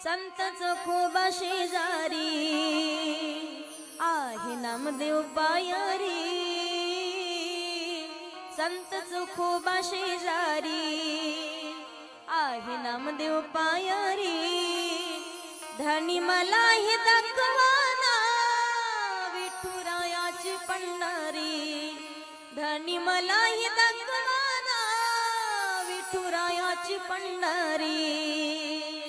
संत चोखोबा शेजारी आहे नामदेव पायारी। संत चोखोबा शेजारी आहे नामदेव पायारी। धनी मला हे दाखवाना विठुरायाची पंढरी। धनी मला हे दाखवाना विठुरायाची पंढरी।